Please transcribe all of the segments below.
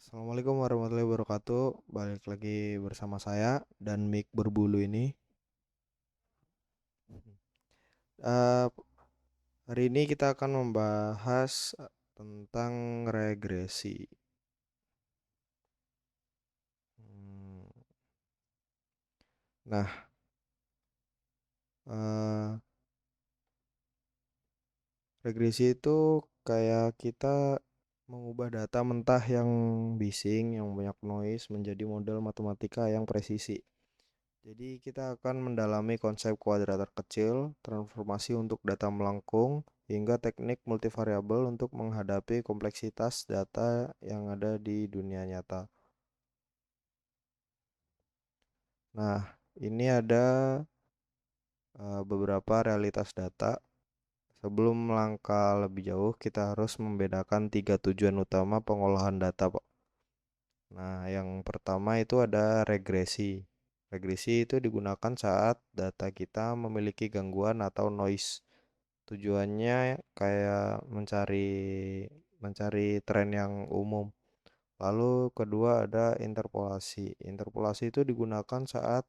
Assalamualaikum warahmatullahi wabarakatuh. Balik lagi bersama saya dan Mik berbulu ini. Eh, Hari ini kita akan membahas tentang regresi. Hmm, Nah, eh, regresi itu kayak kita mengubah data mentah yang bising, yang banyak noise menjadi model matematika yang presisi. Jadi kita akan mendalami konsep kuadrat kecil, transformasi untuk data melengkung, hingga teknik multivariabel untuk menghadapi kompleksitas data yang ada di dunia nyata. Nah, ini ada beberapa realitas data. Sebelum melangkah lebih jauh, kita harus membedakan tiga tujuan utama pengolahan data, Pak. Nah, yang pertama itu ada regresi. Regresi itu digunakan saat data kita memiliki gangguan atau noise. Tujuannya kayak mencari mencari tren yang umum. Lalu kedua ada interpolasi. Interpolasi itu digunakan saat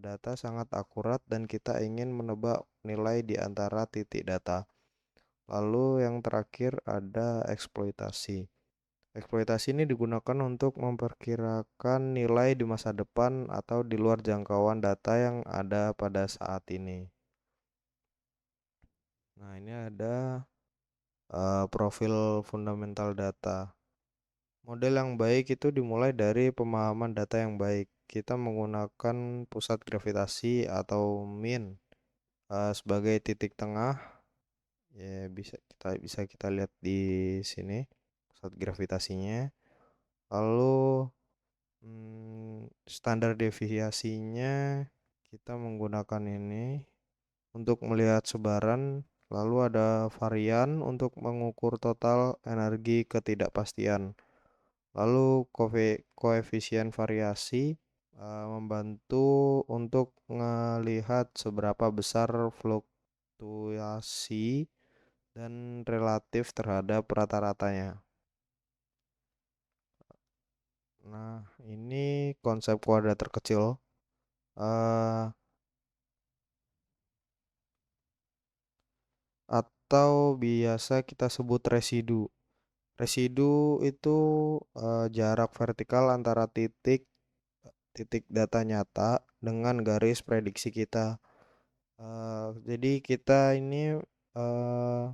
data sangat akurat dan kita ingin menebak nilai di antara titik data. Lalu yang terakhir ada eksploitasi. Eksploitasi ini digunakan untuk memperkirakan nilai di masa depan atau di luar jangkauan data yang ada pada saat ini. Nah, ini ada profil fundamental data. Model yang baik itu dimulai dari pemahaman data yang baik. Kita menggunakan pusat gravitasi atau mean sebagai titik tengah. Ya, bisa kita lihat di sini pusat gravitasinya. Lalu standar deviasinya kita menggunakan ini untuk melihat sebaran. Lalu ada varian untuk mengukur total energi ketidakpastian. Lalu koefisien variasi membantu untuk melihat seberapa besar fluktuasi dan relatif terhadap rata-ratanya. Nah, ini konsep kuadrat terkecil. eh, atau biasa kita sebut residu. Residu itu jarak vertikal antara titik titik data nyata dengan garis prediksi kita. Jadi kita ini eh,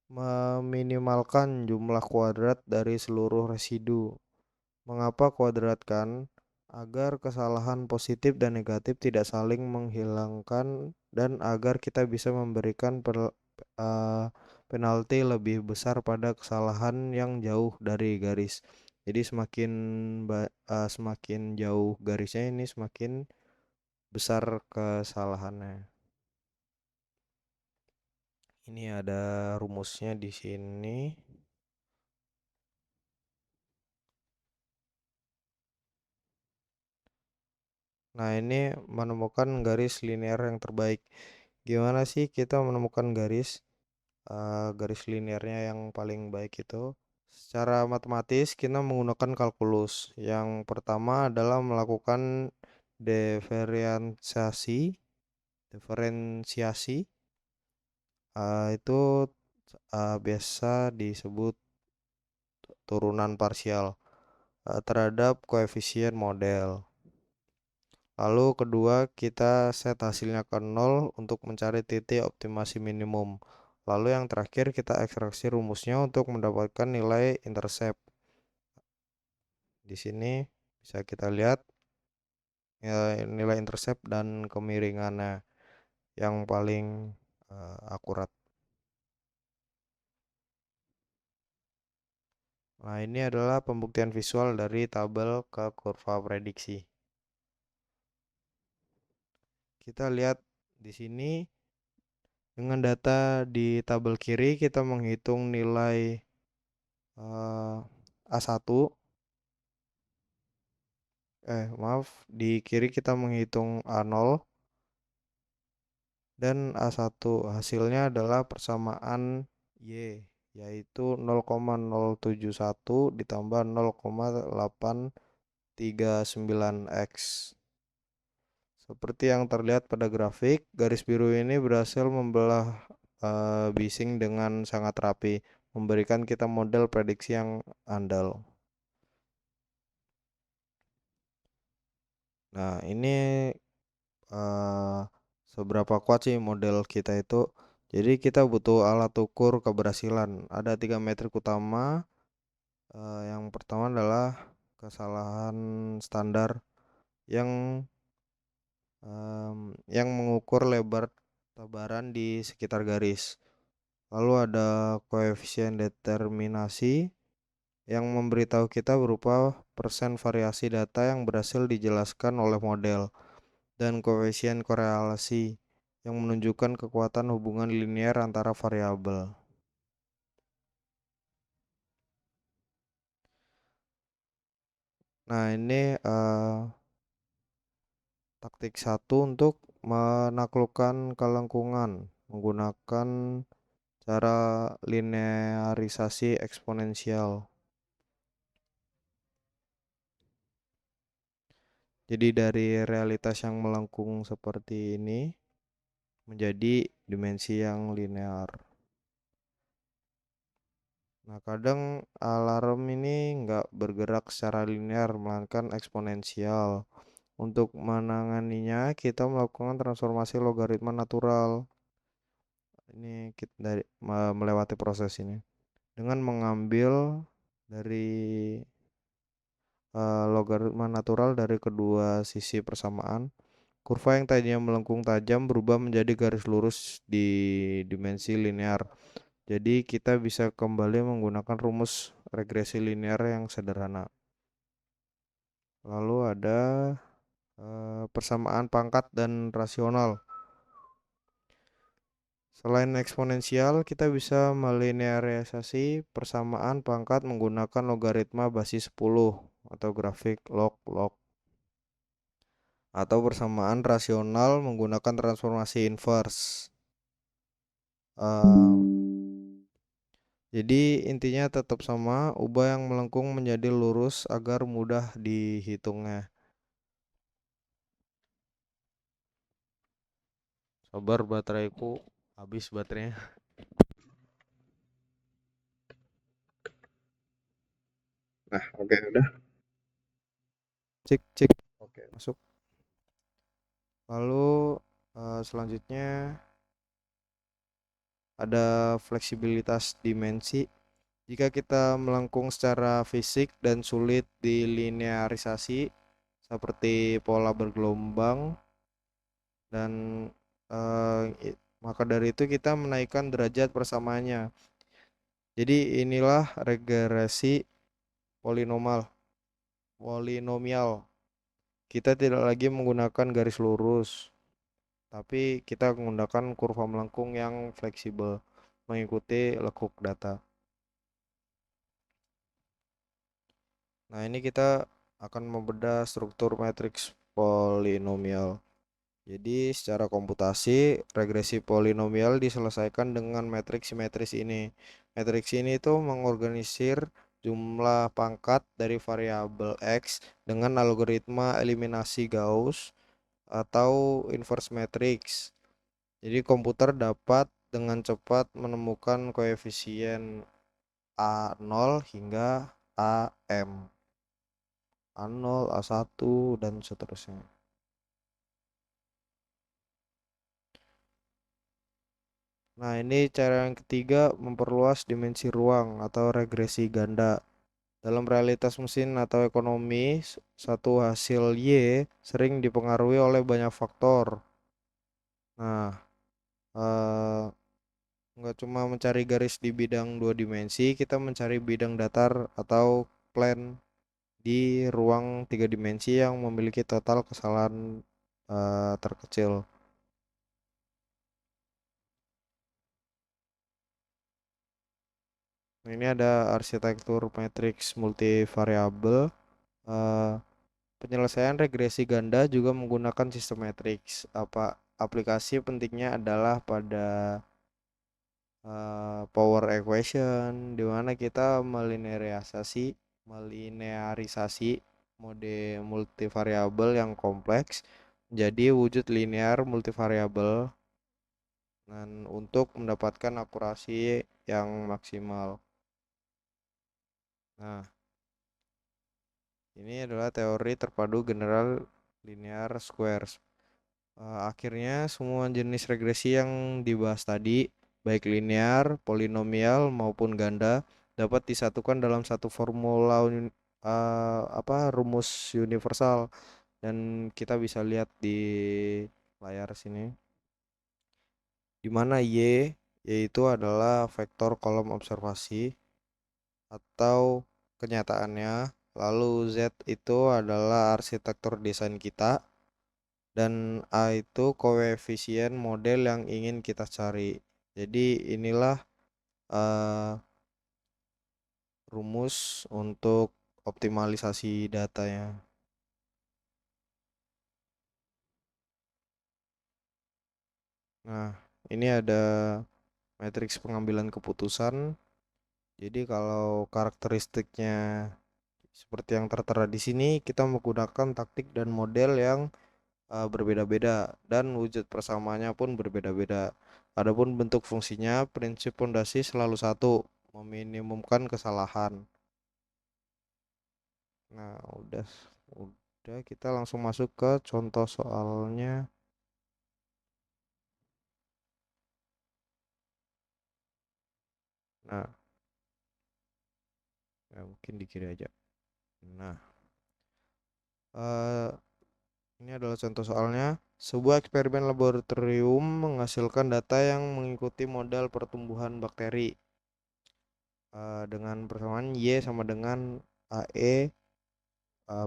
meminimalkan jumlah kuadrat dari seluruh residu. Mengapa kuadrat kan? Agar kesalahan positif dan negatif tidak saling menghilangkan dan agar kita bisa memberikan eh, penalti lebih besar pada kesalahan yang jauh dari garis. Jadi semakin jauh garisnya ini semakin besar kesalahannya. Ini ada rumusnya di sini. Nah, ini menemukan garis linear yang terbaik. Gimana sih kita menemukan garis linearnya yang paling baik itu? Secara matematis kita menggunakan kalkulus. Yang pertama adalah melakukan diferensiasi. Diferensiasi itu biasa disebut turunan parsial terhadap koefisien model. Lalu kedua, kita set hasilnya ke nol untuk mencari titik optimasi minimum. Lalu yang terakhir, kita ekstraksi rumusnya untuk mendapatkan nilai intercept. Di sini bisa kita lihat nilai intercept dan kemiringannya yang paling akurat. Nah, ini adalah pembuktian visual dari tabel ke kurva prediksi. Kita lihat di sini dengan data di tabel kiri kita menghitung nilai A1. Maaf, di kiri kita menghitung A0 dan A1. Hasilnya adalah persamaan Y. yaitu 0,071 ditambah 0,839 x. Seperti yang terlihat pada grafik, garis biru ini berhasil membelah bising dengan sangat rapi, memberikan kita model prediksi yang andal. Nah, ini seberapa kuat sih model kita itu? Jadi kita butuh alat ukur keberhasilan. Ada 3 metrik utama. Yang pertama adalah kesalahan standar yang yang mengukur lebar tebaran di sekitar garis. Lalu ada koefisien determinasi yang memberitahu kita berupa persen variasi data yang berhasil dijelaskan oleh model, dan koefisien korelasi yang menunjukkan kekuatan hubungan linear antara variabel. Nah, ini taktik 1 untuk menaklukkan kelengkungan menggunakan cara linearisasi eksponensial. Jadi dari realitas yang melengkung seperti ini menjadi dimensi yang linear. Nah, kadang alarm ini nggak bergerak secara linear, melainkan eksponensial. Untuk menanganinya, kita melakukan transformasi logaritma natural. Ini kita melewati proses ini dengan mengambil dari logaritma natural dari kedua sisi persamaan. Kurva yang tadinya melengkung tajam berubah menjadi garis lurus di dimensi linear. Jadi kita bisa kembali menggunakan rumus regresi linear yang sederhana. Lalu ada persamaan pangkat dan rasional. Selain eksponensial, kita bisa melinearisasi persamaan pangkat menggunakan logaritma basis 10 atau grafik log-log. Atau persamaan rasional menggunakan transformasi inverse. Jadi intinya tetap sama, ubah yang melengkung menjadi lurus agar mudah dihitungnya. Sabar, bateraiku habis baterainya. Nah, oke, udah. Cek, cek. Oke, masuk. Lalu selanjutnya ada fleksibilitas dimensi. Jika kita melengkung secara fisik dan sulit dilinearisasi seperti pola bergelombang, dan maka dari itu kita menaikkan derajat persamaannya. Jadi inilah regresi polinomial. Kita tidak lagi menggunakan garis lurus, tapi kita menggunakan kurva melengkung yang fleksibel mengikuti lekuk data. Nah, ini kita akan membedah struktur matriks polinomial. Jadi secara komputasi, regresi polinomial diselesaikan dengan matriks simetris ini. Matriks ini itu mengorganisir jumlah pangkat dari variabel X dengan algoritma eliminasi Gauss atau inverse matrix. Jadi komputer dapat dengan cepat menemukan koefisien A0 hingga AM. A0, A1, dan seterusnya. Nah, ini cara yang ketiga, memperluas dimensi ruang atau regresi ganda. Dalam realitas mesin atau ekonomi, satu hasil Y sering dipengaruhi oleh banyak faktor. Nah, nggak cuma mencari garis di bidang 2 dimensi, kita mencari bidang datar atau plane di ruang 3 dimensi yang memiliki total kesalahan terkecil. Nah, ini ada arsitektur matriks multivariabel. Penyelesaian regresi ganda juga menggunakan sistem matriks. Aplikasi pentingnya adalah pada power equation, di mana kita melinearisasi mode multivariabel yang kompleks jadi wujud linear multivariabel dan untuk mendapatkan akurasi yang maksimal. Nah, ini adalah teori terpadu general linear squares. Akhirnya semua jenis regresi yang dibahas tadi, baik linear, polinomial maupun ganda, dapat disatukan dalam satu formula rumus universal, dan kita bisa lihat di layar sini, di mana Y yaitu adalah vektor kolom observasi atau kenyataannya, lalu Z itu adalah arsitektur desain kita, dan A itu koefisien model yang ingin kita cari. Jadi inilah uh, rumus untuk optimalisasi datanya. Nah, ini ada matriks pengambilan keputusan. Jadi kalau karakteristiknya seperti yang tertera di sini, kita menggunakan taktik dan model yang berbeda-beda dan wujud persamaannya pun berbeda-beda. Adapun bentuk fungsinya, prinsip fondasi selalu satu, meminimumkan kesalahan. Nah, udah kita langsung masuk ke contoh soalnya. Nah, ya mungkin di kiri aja. Nah, eh, ini adalah contoh soalnya. Sebuah eksperimen laboratorium menghasilkan data yang mengikuti model pertumbuhan bakteri dengan persamaan Y sama dengan AE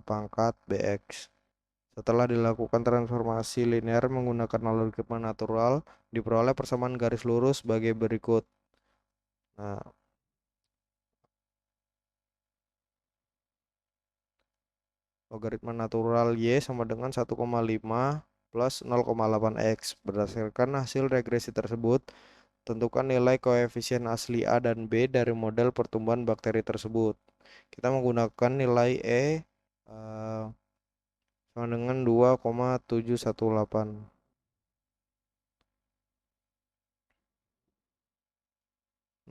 pangkat BX. Setelah dilakukan transformasi linear menggunakan logaritma natural, diperoleh persamaan garis lurus sebagai berikut. Nah, logaritma natural Y sama dengan 1,5 plus 0,8 X. Berdasarkan hasil regresi tersebut, tentukan nilai koefisien asli A dan B dari model pertumbuhan bakteri tersebut. Kita menggunakan nilai eh, sama dengan 2,718.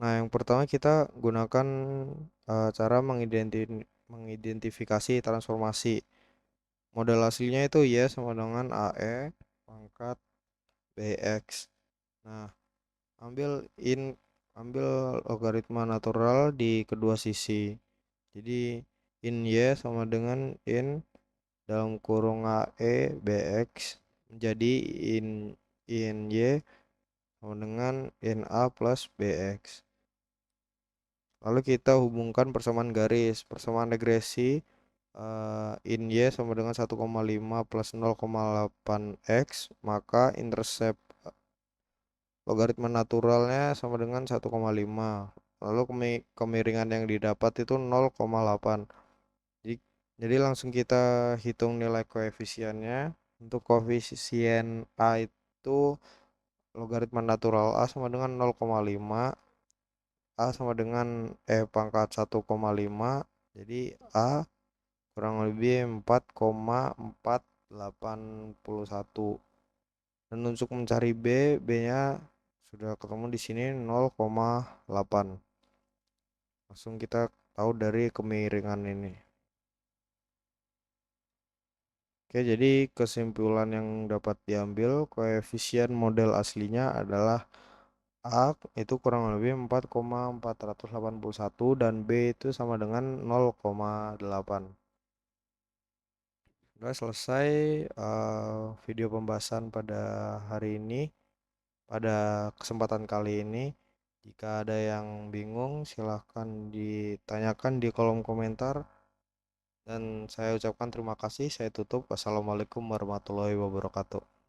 Nah, yang pertama kita gunakan cara mengidentifikasi transformasi. Model aslinya itu Y sama dengan AE pangkat BX. Nah, ambil in ambil logaritma natural di kedua sisi. Jadi in Y sama dengan in dalam kurung AE BX menjadi in Y sama dengan in A plus BX. Lalu kita hubungkan persamaan garis, persamaan regresi in Y sama dengan 1,5 plus 0,8 X, maka intercept logaritma naturalnya sama dengan 1,5. Lalu kemiringan yang didapat itu 0,8. Jadi, jadi langsung kita hitung nilai koefisiennya. Untuk koefisien A itu logaritma natural A sama dengan 0,5. A sama dengan pangkat 1,5. Jadi A kurang lebih 4,481. Dan untuk mencari B-nya sudah ketemu di sini 0,8. Langsung kita tahu dari kemiringan ini. Oke, jadi kesimpulan yang dapat diambil, koefisien model aslinya adalah A itu kurang lebih 4,481 dan B itu sama dengan 0,8. Udah selesai video pembahasan pada hari ini. Pada kesempatan kali ini, jika ada yang bingung, silahkan ditanyakan di kolom komentar. Dan saya ucapkan terima kasih. Saya tutup. Wassalamualaikum warahmatullahi wabarakatuh.